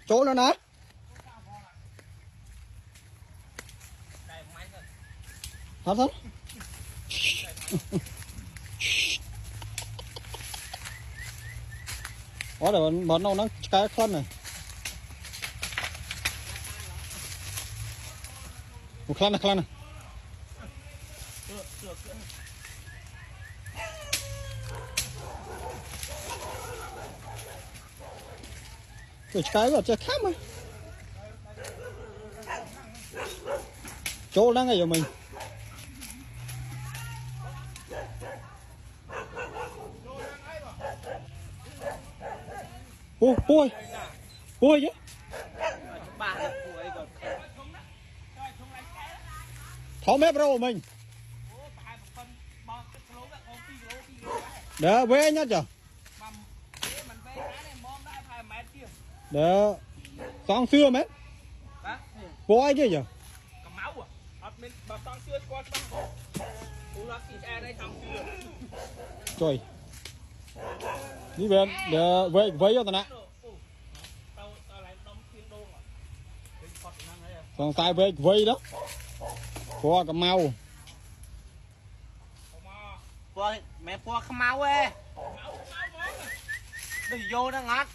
chỗ nữa nè thật thật có để bọn nó cái con này một khăn này cái vào chơi khác mà chỗ đang ngay ở mình ôi chứ thỏ mép đâu của mình để về nhá chờ để con xưa mấy có ai chứ giờ trời đi về để về cho tao nè còn tay về đó qua cầm mau mẹ qua không mau ấy đừng vô nó ngắt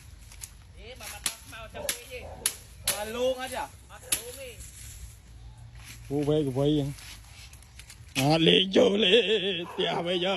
luôn hết à vô về vậy à liền vô liền bây giờ